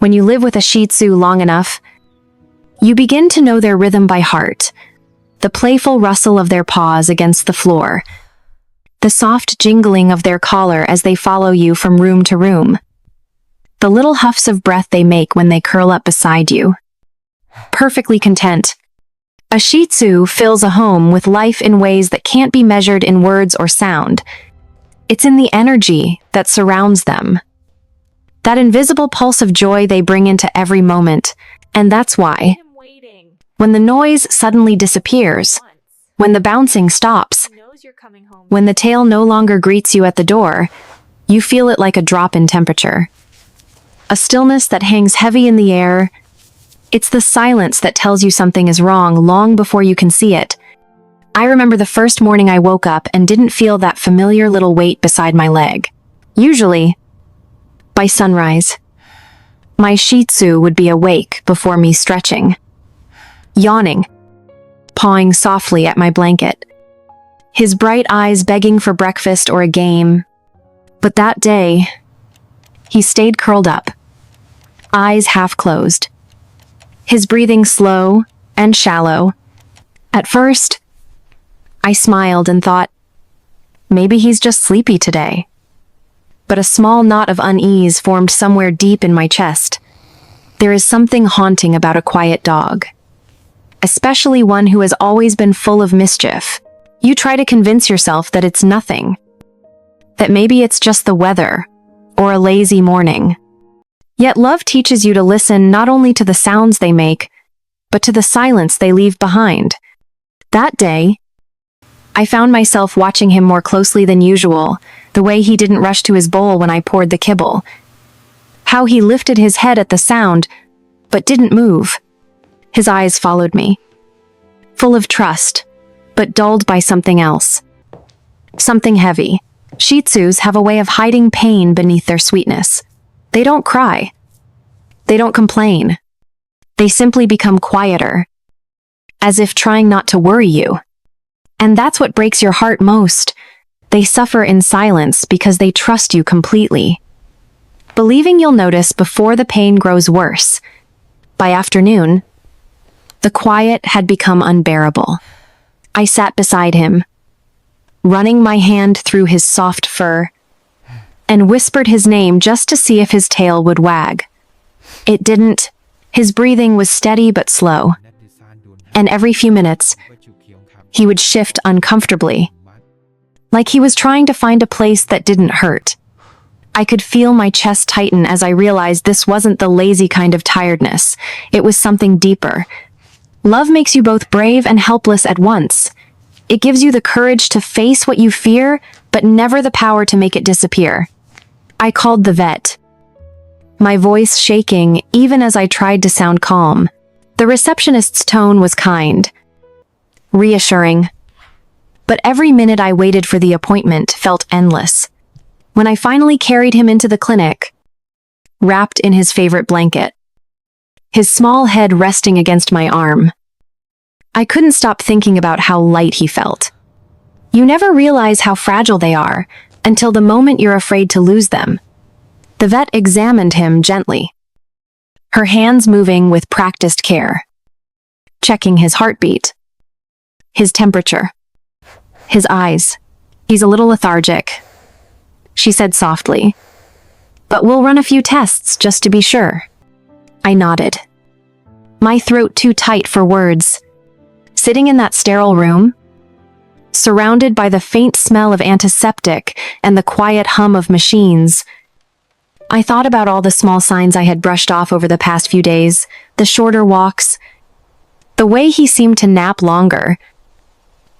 When you live with a Shih Tzu long enough, you begin to know their rhythm by heart. The playful rustle of their paws against the floor. The soft jingling of their collar as they follow you from room to room. The little huffs of breath they make when they curl up beside you. Perfectly content. A Shih Tzu fills a home with life in ways that can't be measured in words or sound. It's in the energy that surrounds them. That invisible pulse of joy they bring into every moment. And that's why, when the noise suddenly disappears, when the bouncing stops, when the tail no longer greets you at the door, you feel it like a drop in temperature. A stillness that hangs heavy in the air. It's the silence that tells you something is wrong long before you can see it. I remember the first morning I woke up and didn't feel that familiar little weight beside my leg. Usually, by sunrise, my Shih Tzu would be awake before me, stretching, yawning, pawing softly at my blanket, his bright eyes begging for breakfast or a game. But that day, he stayed curled up, eyes half closed, his breathing slow and shallow. At first, I smiled and thought, maybe he's just sleepy today. But a small knot of unease formed somewhere deep in my chest. There is something haunting about a quiet dog, especially one who has always been full of mischief. You try to convince yourself that it's nothing, that maybe it's just the weather or a lazy morning. Yet love teaches you to listen not only to the sounds they make, but to the silence they leave behind. That day, I found myself watching him more closely than usual, the way he didn't rush to his bowl when I poured the kibble. How he lifted his head at the sound, but didn't move. His eyes followed me, full of trust, but dulled by something else. Something heavy. Shih Tzus have a way of hiding pain beneath their sweetness. They don't cry. They don't complain. They simply become quieter, as if trying not to worry you. And that's what breaks your heart most. They suffer in silence because they trust you completely, believing you'll notice before the pain grows worse. By afternoon, the quiet had become unbearable. I sat beside him, running my hand through his soft fur, and whispered his name just to see if his tail would wag. It didn't. His breathing was steady but slow, and every few minutes, he would shift uncomfortably, like he was trying to find a place that didn't hurt. I could feel my chest tighten as I realized this wasn't the lazy kind of tiredness. It was something deeper. Love makes you both brave and helpless at once. It gives you the courage to face what you fear, but never the power to make it disappear. I called the vet, my voice shaking even as I tried to sound calm. The receptionist's tone was kind, reassuring, but every minute I waited for the appointment felt endless. When I finally carried him into the clinic, wrapped in his favorite blanket, his small head resting against my arm, I couldn't stop thinking about how light he felt. You never realize how fragile they are until the moment you're afraid to lose them. The vet examined him gently, her hands moving with practiced care, checking his heartbeat, his temperature, his eyes. He's a little lethargic, she said softly, but we'll run a few tests just to be sure. I nodded, my throat too tight for words. Sitting in that sterile room, surrounded by the faint smell of antiseptic and the quiet hum of machines, I thought about all the small signs I had brushed off over the past few days, the shorter walks, the way he seemed to nap longer,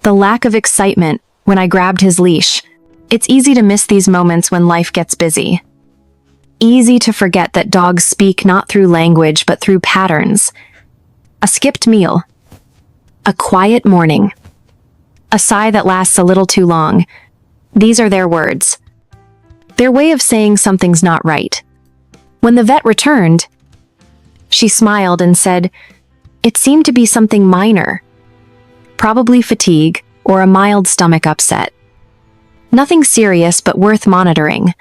the lack of excitement when I grabbed his leash. It's easy to miss these moments when life gets busy. Easy to forget that dogs speak not through language but through patterns. A skipped meal, a quiet morning, a sigh that lasts a little too long. These are their words. Their way of saying something's not right. When the vet returned, she smiled and said, it seemed to be something minor, probably fatigue or a mild stomach upset. Nothing serious but worth monitoring.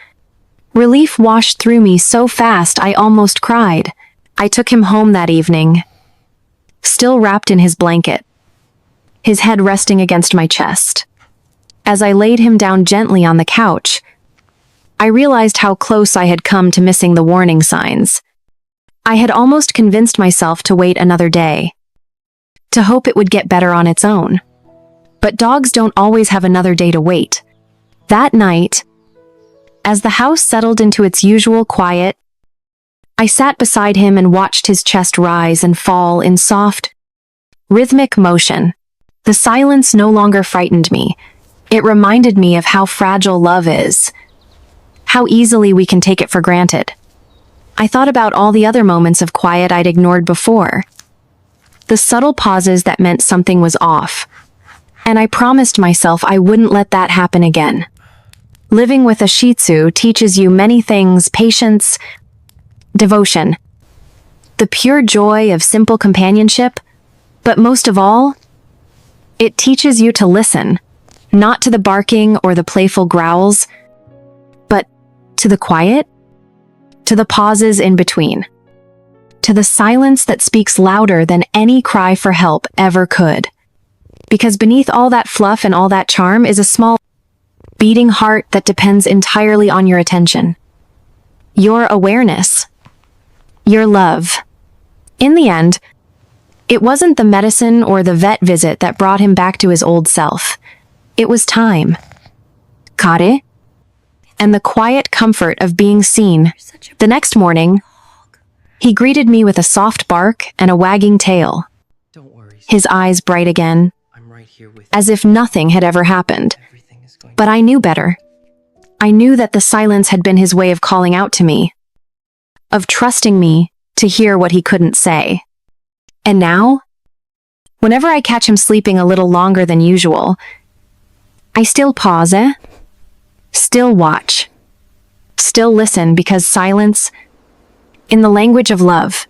Relief washed through me so fast I almost cried. I took him home that evening, still wrapped in his blanket, his head resting against my chest. As I laid him down gently on the couch, I realized how close I had come to missing the warning signs. I had almost convinced myself to wait another day, to hope it would get better on its own. But dogs don't always have another day to wait. That night, as the house settled into its usual quiet, I sat beside him and watched his chest rise and fall in soft, rhythmic motion. The silence no longer frightened me. It reminded me of how fragile love is, how easily we can take it for granted. I thought about all the other moments of quiet I'd ignored before, the subtle pauses that meant something was off, and I promised myself I wouldn't let that happen again. Living with a Shih Tzu teaches you many things: patience, devotion, the pure joy of simple companionship, but most of all, it teaches you to listen, not to the barking or the playful growls, but to the quiet, to the pauses in between, to the silence that speaks louder than any cry for help ever could. Because beneath all that fluff and all that charm is a small, beating heart that depends entirely on your attention, your awareness, your love. In the end, it wasn't the medicine or the vet visit that brought him back to his old self. It was time, care, and the quiet comfort of being seen. The next morning, he greeted me with a soft bark and a wagging tail, his eyes bright again, as if nothing had ever happened. But I knew better. I knew that the silence had been his way of calling out to me, of trusting me to hear what he couldn't say. And now, whenever I catch him sleeping a little longer than usual, I still pause, still watch, still listen, because silence, in the language of love,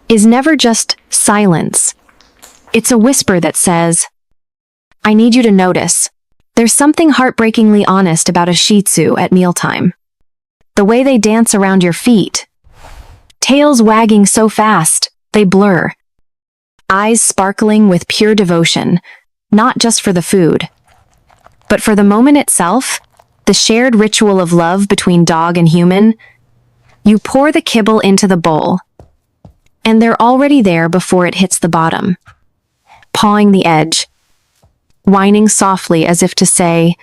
is never just silence. It's a whisper that says, I need you to notice. There's something heartbreakingly honest about a Shih Tzu at mealtime. The way they dance around your feet, tails wagging so fast, they blur, eyes sparkling with pure devotion, not just for the food, but for the moment itself, the shared ritual of love between dog and human. You pour the kibble into the bowl, and they're already there before it hits the bottom, pawing the edge, whining softly as if to say,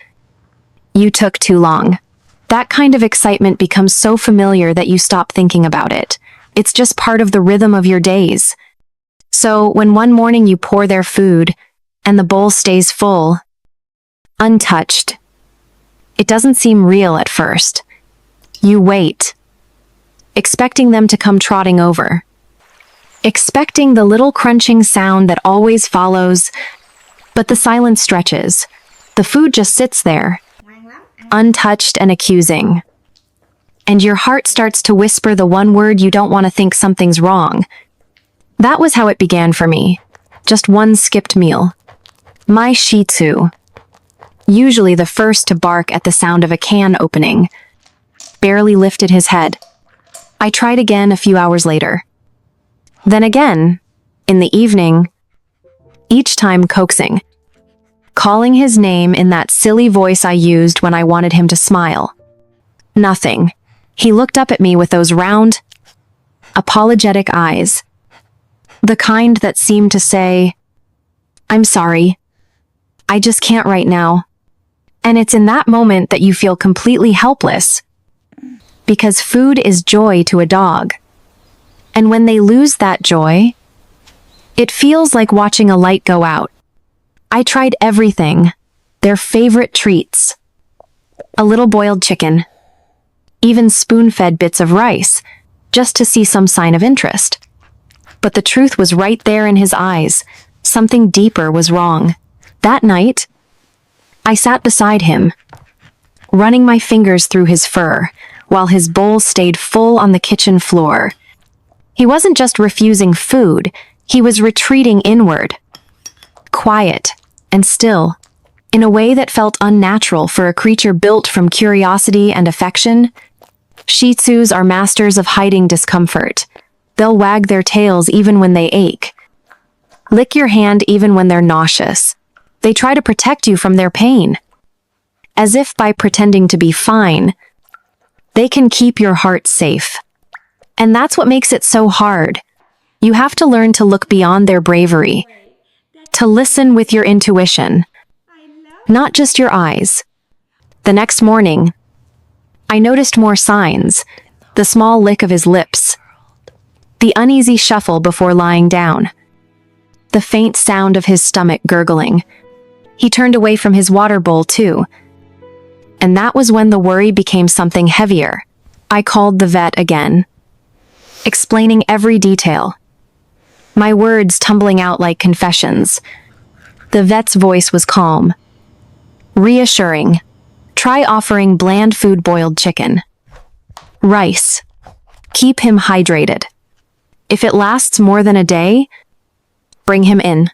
you took too long. That kind of excitement becomes so familiar that you stop thinking about it. It's just part of the rhythm of your days. So when one morning you pour their food, and the bowl stays full, untouched, it doesn't seem real at first. You wait, expecting them to come trotting over, expecting the little crunching sound that always follows. But the silence stretches. The food just sits there, untouched and accusing. And your heart starts to whisper the one word you don't want to think: something's wrong. That was how it began for me. Just one skipped meal. My Shih Tzu, usually the first to bark at the sound of a can opening, barely lifted his head. I tried again a few hours later. Then again, in the evening, each time coaxing, calling his name in that silly voice I used when I wanted him to smile. Nothing. He looked up at me with those round, apologetic eyes, the kind that seemed to say, I'm sorry, I just can't right now. And it's in that moment that you feel completely helpless, because food is joy to a dog. And when they lose that joy, it feels like watching a light go out. I tried everything, their favorite treats, a little boiled chicken, even spoon-fed bits of rice, just to see some sign of interest. But the truth was right there in his eyes. Something deeper was wrong. That night, I sat beside him, running my fingers through his fur, while his bowl stayed full on the kitchen floor. He wasn't just refusing food, he was retreating inward, quiet and still, in a way that felt unnatural for a creature built from curiosity and affection. Shih Tzus are masters of hiding discomfort. They'll wag their tails even when they ache. Lick your hand even when they're nauseous. They try to protect you from their pain. As if by pretending to be fine, they can keep your heart safe. And that's what makes it so hard. You have to learn to look beyond their bravery, to listen with your intuition, not just your eyes. The next morning, I noticed more signs: the small lick of his lips, the uneasy shuffle before lying down, the faint sound of his stomach gurgling. He turned away from his water bowl too. And that was when the worry became something heavier. I called the vet again, explaining every detail, my words tumbling out like confessions. The vet's voice was calm, reassuring. Try offering bland food, boiled chicken, rice. Keep him hydrated. If it lasts more than a day, bring him in.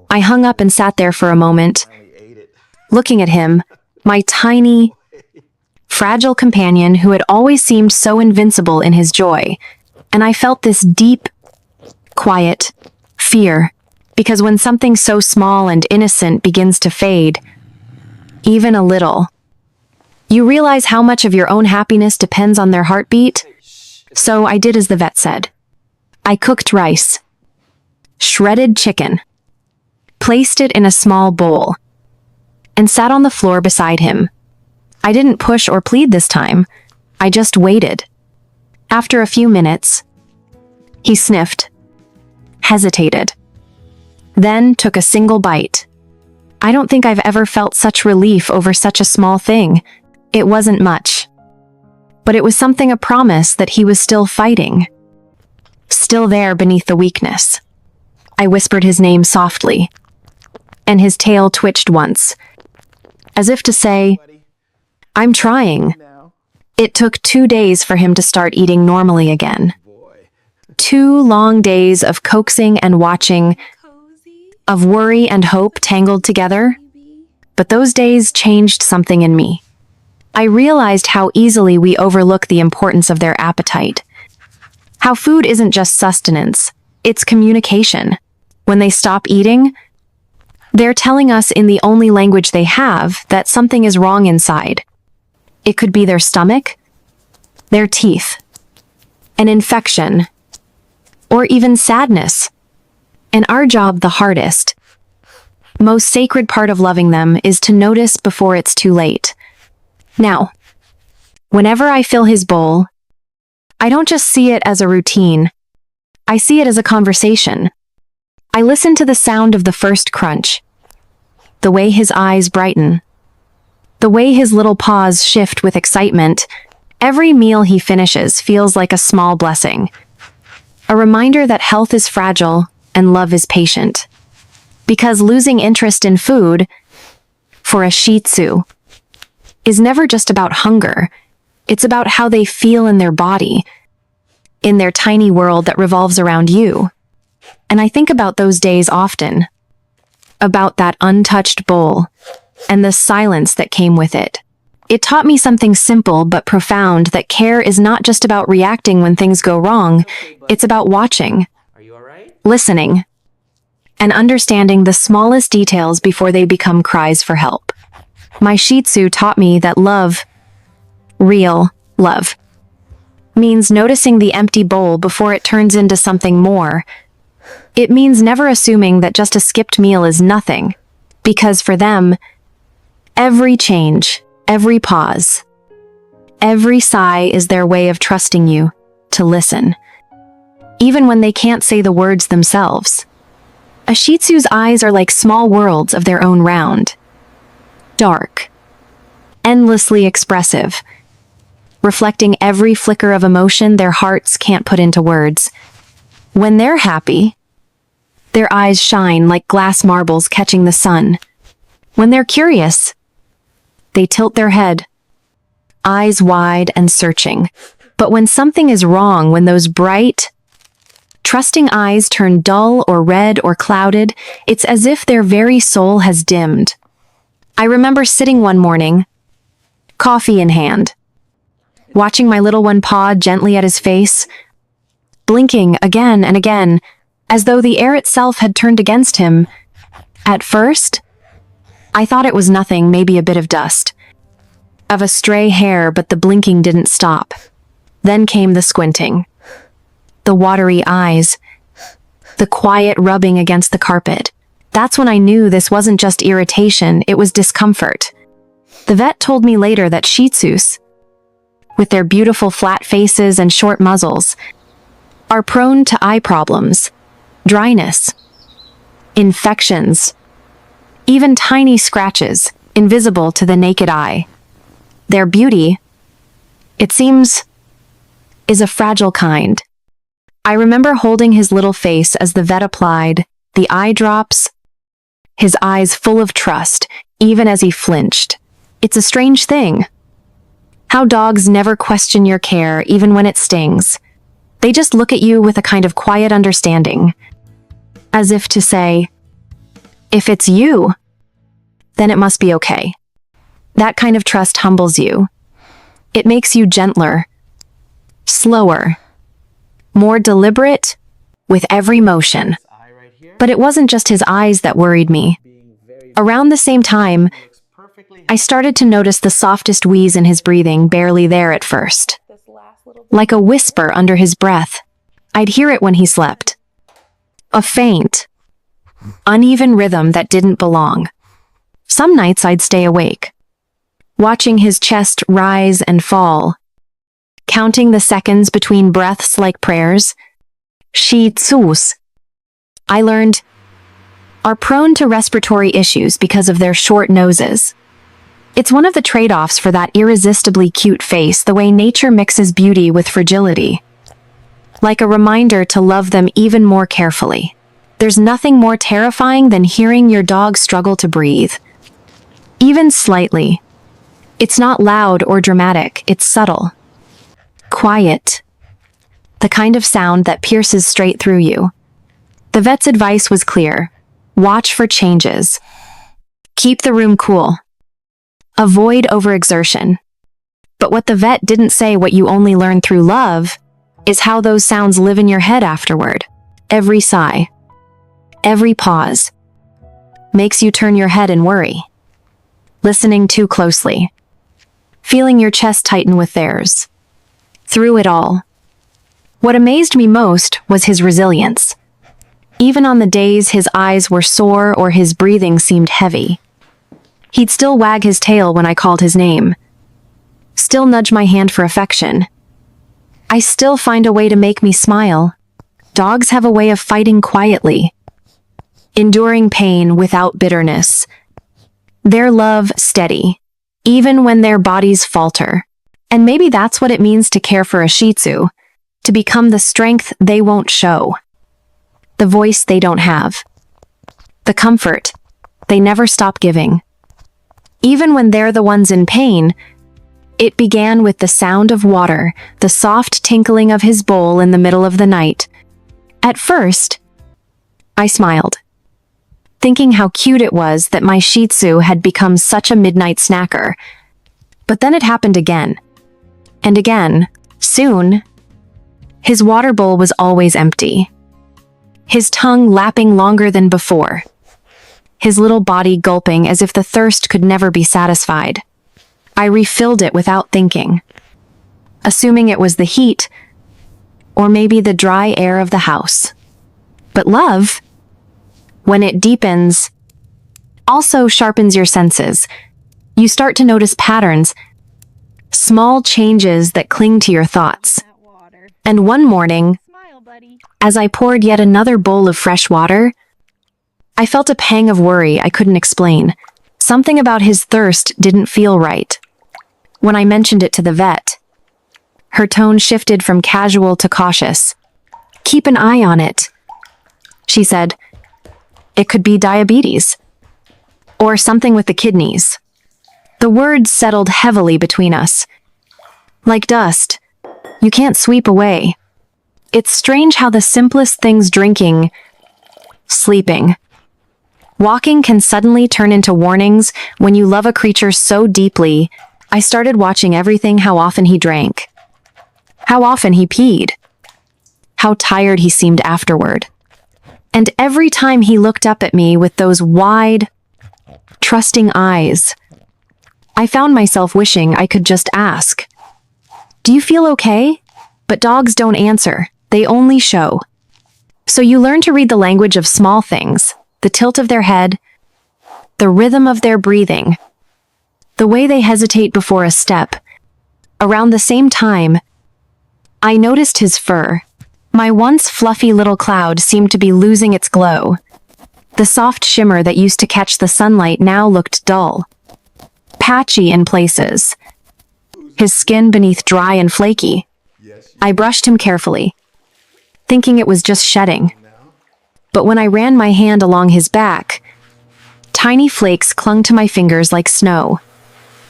I hung up and sat there for a moment, looking at him, my tiny, fragile companion who had always seemed so invincible in his joy. And I felt this deep, quiet fear, because when something so small and innocent begins to fade, even a little, you realize how much of your own happiness depends on their heartbeat. So I did as the vet said. I cooked rice, shredded chicken, placed it in a small bowl, and sat on the floor beside him. I didn't push or plead this time. I just waited. After a few minutes, he sniffed, hesitated, then took a single bite. I don't think I've ever felt such relief over such a small thing. It wasn't much, but it was something, a promise that he was still fighting, still there beneath the weakness. I whispered his name softly, and his tail twitched once, as if to say, I'm trying. It took 2 days for him to start eating normally again. 2 long days of coaxing and watching, of worry and hope tangled together. But those days changed something in me. I realized how easily we overlook the importance of their appetite. How food isn't just sustenance, it's communication. When they stop eating, they're telling us in the only language they have that something is wrong inside. It could be their stomach, their teeth, an infection, or even sadness. And our job, the hardest, most sacred part of loving them, is to notice before it's too late. Now, whenever I fill his bowl, I don't just see it as a routine. I see it as a conversation. I listen to the sound of the first crunch, the way his eyes brighten, the way his little paws shift with excitement. Every meal he finishes feels like a small blessing, a reminder that health is fragile and love is patient. Because losing interest in food, for a Shih Tzu, is never just about hunger. It's about how they feel in their body, in their tiny world that revolves around you. And I think about those days often, about that untouched bowl, and the silence that came with it. It taught me something simple but profound, that care is not just about reacting when things go wrong, it's about watching, listening, and understanding the smallest details before they become cries for help. My Shih Tzu taught me that love, real love, means noticing the empty bowl before it turns into something more. It means never assuming that just a skipped meal is nothing, because for them, every change, every pause, every sigh is their way of trusting you to listen, even when they can't say the words themselves. A Shih Tzu's eyes are like small worlds of their own round, dark, endlessly expressive, reflecting every flicker of emotion their hearts can't put into words. When they're happy, their eyes shine like glass marbles catching the sun. When they're curious, they tilt their head, eyes wide and searching. But when something is wrong, when those bright, trusting eyes turn dull or red or clouded, it's as if their very soul has dimmed. I remember sitting one morning, coffee in hand, watching my little one paw gently at his face, blinking again and again, as though the air itself had turned against him. At first, I thought it was nothing, maybe a bit of dust, of a stray hair, but the blinking didn't stop. Then came the squinting, the watery eyes, the quiet rubbing against the carpet. That's when I knew this wasn't just irritation, it was discomfort. The vet told me later that Shih Tzus, with their beautiful flat faces and short muzzles, are prone to eye problems, dryness, infections, even tiny scratches, invisible to the naked eye. Their beauty, it seems, is a fragile kind. I remember holding his little face as the vet applied the eye drops, his eyes full of trust, even as he flinched. It's a strange thing, how dogs never question your care, even when it stings. They just look at you with a kind of quiet understanding, as if to say, if it's you, then it must be okay. That kind of trust humbles you. It makes you gentler, slower, more deliberate with every motion. But it wasn't just his eyes that worried me. Around the same time, I started to notice the softest wheeze in his breathing, barely there at first. Like a whisper under his breath. I'd hear it when he slept. A faint, uneven rhythm that didn't belong. Some nights I'd stay awake, watching his chest rise and fall, counting the seconds between breaths like prayers. Shih Tzus, I learned, are prone to respiratory issues because of their short noses. It's one of the trade-offs for that irresistibly cute face, the way nature mixes beauty with fragility. Like a reminder to love them even more carefully. There's nothing more terrifying than hearing your dog struggle to breathe. Even slightly. It's not loud or dramatic, it's subtle. Quiet. The kind of sound that pierces straight through you. The vet's advice was clear. Watch for changes. Keep the room cool. Avoid overexertion. But what the vet didn't say, what you only learn through love, is how those sounds live in your head afterward. Every sigh, every pause, makes you turn your head and worry. Listening too closely. Feeling your chest tighten with theirs. Through it all. What amazed me most was his resilience. Even on the days his eyes were sore or his breathing seemed heavy, he'd still wag his tail when I called his name. Still nudge my hand for affection. I still find a way to make me smile. Dogs have a way of fighting quietly, enduring pain without bitterness. Their love steady, even when their bodies falter. And maybe that's what it means to care for a Shih Tzu, to become the strength they won't show, the voice they don't have, the comfort they never stop giving. Even when they're the ones in pain. It began with the sound of water, the soft tinkling of his bowl in the middle of the night. At first, I smiled, thinking how cute it was that my Shih Tzu had become such a midnight snacker. But then it happened again. And again. Soon, his water bowl was always empty. His tongue lapping longer than before. His little body gulping as if the thirst could never be satisfied. I refilled it without thinking, assuming it was the heat, or maybe the dry air of the house. But love, when it deepens, also sharpens your senses. You start to notice patterns, small changes that cling to your thoughts. And one morning, as I poured yet another bowl of fresh water, I felt a pang of worry I couldn't explain. Something about his thirst didn't feel right. When I mentioned it to the vet, her tone shifted from casual to cautious. Keep an eye on it, she said. It could be diabetes. Or something with the kidneys. The words settled heavily between us. Like dust, you can't sweep away. It's strange how the simplest things, drinking, sleeping, walking, can suddenly turn into warnings when you love a creature so deeply. I started watching everything, how often he drank, how often he peed, how tired he seemed afterward. And every time he looked up at me with those wide, trusting eyes, I found myself wishing I could just ask, "Do you feel okay?" But dogs don't answer, they only show. So you learn to read the language of small things, the tilt of their head, the rhythm of their breathing, the way they hesitate before a step. Around the same time, I noticed his fur. My once fluffy little cloud seemed to be losing its glow. The soft shimmer that used to catch the sunlight now looked dull, patchy in places, his skin beneath dry and flaky. I brushed him carefully, thinking it was just shedding. But when I ran my hand along his back, tiny flakes clung to my fingers like snow.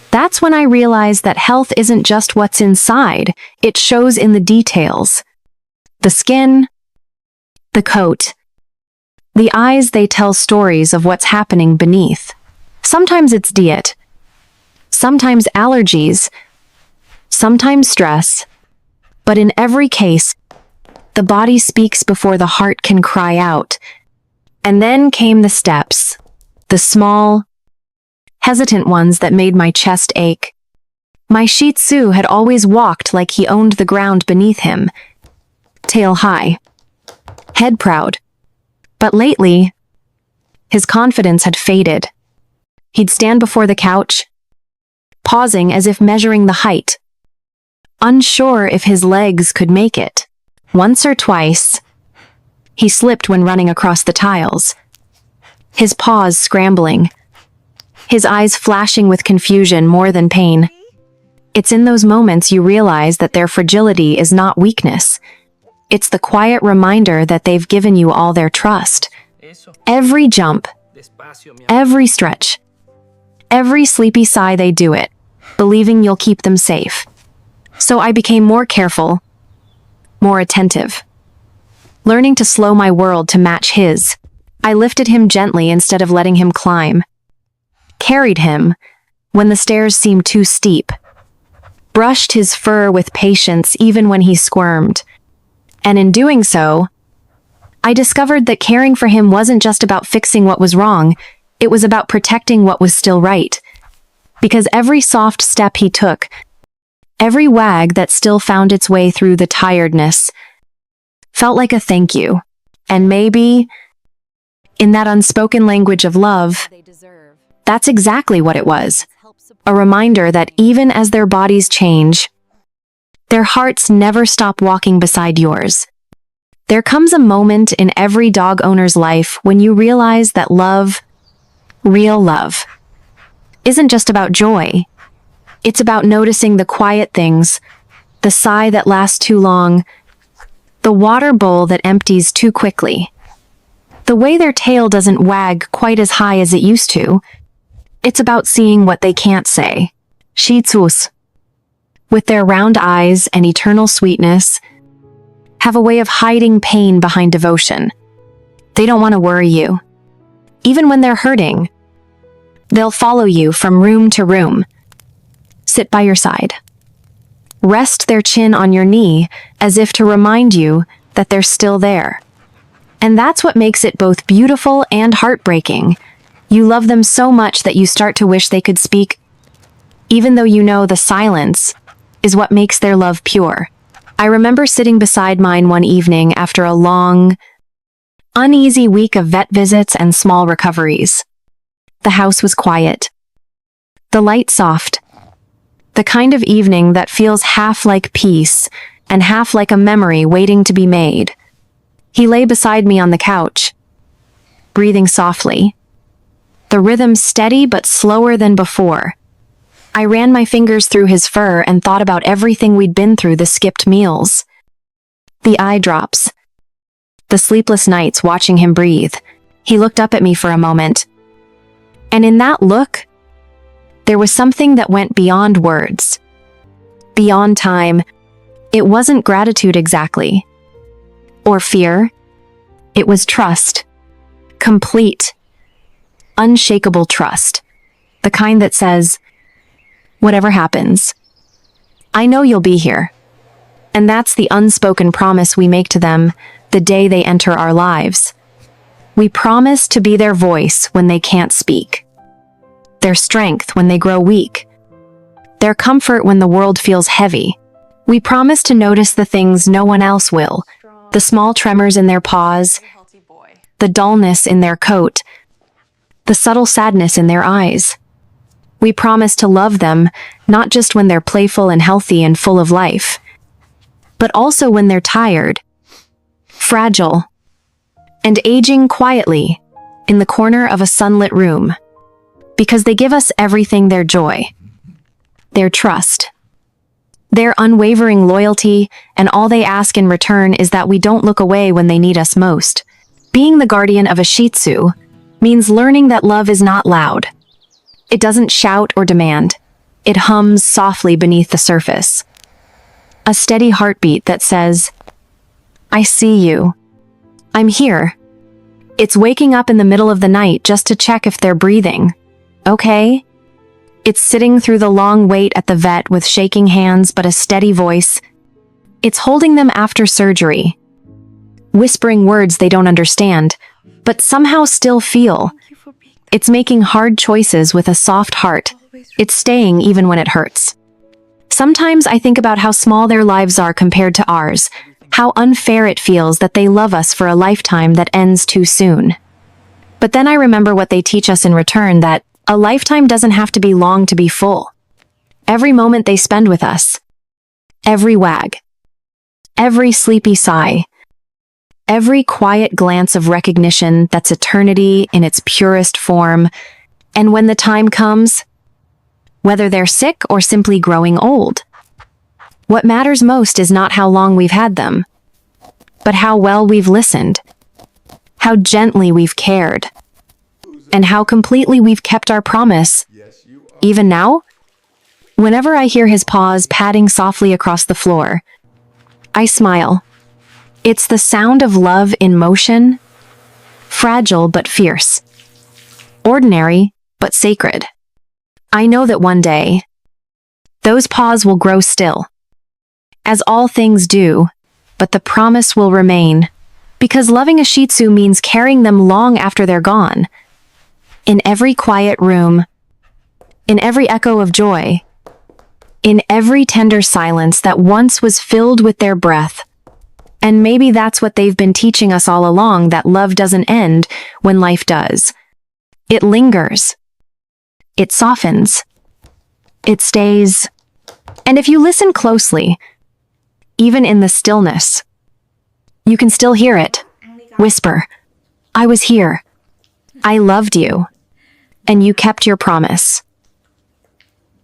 That's when I realized that health isn't just what's inside, it shows in the details. The skin, the coat, the eyes, they tell stories of what's happening beneath. Sometimes it's diet, sometimes allergies, sometimes stress, but in every case, the body speaks before the heart can cry out. And then came the steps, the small, hesitant ones that made my chest ache. My Shih Tzu had always walked like he owned the ground beneath him, tail high, head proud. But lately, his confidence had faded. He'd stand before the couch, pausing as if measuring the height, unsure if his legs could make it. Once or twice, he slipped when running across the tiles, his paws scrambling, his eyes flashing with confusion more than pain. It's in those moments you realize that their fragility is not weakness. It's the quiet reminder that they've given you all their trust. Every jump, every stretch, every sleepy sigh, they do it, believing you'll keep them safe. So I became more careful, more attentive, learning to slow my world to match his. I lifted him gently instead of letting him climb, carried him when the stairs seemed too steep, brushed his fur with patience even when he squirmed. And in doing so, I discovered that caring for him wasn't just about fixing what was wrong, it was about protecting what was still right. Because every soft step he took, every wag that still found its way through the tiredness, felt like a thank you. And maybe, in that unspoken language of love, that's exactly what it was. A reminder that even as their bodies change, their hearts never stop walking beside yours. There comes a moment in every dog owner's life when you realize that love, real love, isn't just about joy. It's about noticing the quiet things, the sigh that lasts too long, the water bowl that empties too quickly, the way their tail doesn't wag quite as high as it used to. It's about seeing what they can't say. Shih Tzus, with their round eyes and eternal sweetness, have a way of hiding pain behind devotion. They don't want to worry you. Even when they're hurting, they'll follow you from room to room, sit by your side, rest their chin on your knee as if to remind you that they're still there. And that's what makes it both beautiful and heartbreaking. You love them so much that you start to wish they could speak, even though you know the silence is what makes their love pure. I remember sitting beside mine one evening after a long, uneasy week of vet visits and small recoveries. The house was quiet, the light soft, the kind of evening that feels half like peace and half like a memory waiting to be made. He lay beside me on the couch, breathing softly, the rhythm steady but slower than before. I ran my fingers through his fur and thought about everything we'd been through: the skipped meals, the eye drops, the sleepless nights watching him breathe. He looked up at me for a moment, and in that look, there was something that went beyond words, beyond time. It wasn't gratitude exactly, or fear. It was trust. Complete, unshakable trust. The kind that says, whatever happens, I know you'll be here. And that's the unspoken promise we make to them the day they enter our lives. We promise to be their voice when they can't speak, their strength when they grow weak, their comfort when the world feels heavy. We promise to notice the things no one else will, the small tremors in their paws, the dullness in their coat, the subtle sadness in their eyes. We promise to love them, not just when they're playful and healthy and full of life, but also when they're tired, fragile, and aging quietly in the corner of a sunlit room, because they give us everything: their joy, their trust, their unwavering loyalty, and all they ask in return is that we don't look away when they need us most. Being the guardian of a Shih Tzu means learning that love is not loud. It doesn't shout or demand. It hums softly beneath the surface. A steady heartbeat that says, "I see you. I'm here." It's waking up in the middle of the night just to check if they're breathing. Okay? It's sitting through the long wait at the vet with shaking hands but a steady voice. It's holding them after surgery, whispering words they don't understand, but somehow still feel. It's making hard choices with a soft heart. It's staying even when it hurts. Sometimes I think about how small their lives are compared to ours, how unfair it feels that they love us for a lifetime that ends too soon. But then I remember what they teach us in return, that a lifetime doesn't have to be long to be full. Every moment they spend with us, every wag, every sleepy sigh, every quiet glance of recognition, that's eternity in its purest form. And when the time comes, whether they're sick or simply growing old, what matters most is not how long we've had them, but how well we've listened, how gently we've cared, and how completely we've kept our promise. Even now, whenever I hear his paws padding softly across the floor, I smile. It's the sound of love in motion, fragile but fierce, ordinary but sacred. I know that one day, those paws will grow still, as all things do, but the promise will remain, because loving a Shih Tzu means carrying them long after they're gone. In every quiet room, in every echo of joy, in every tender silence that once was filled with their breath. And maybe that's what they've been teaching us all along, that love doesn't end when life does. It lingers. It softens. It stays. And if you listen closely, even in the stillness, you can still hear it whisper, "I was here. I loved you. And you kept your promise."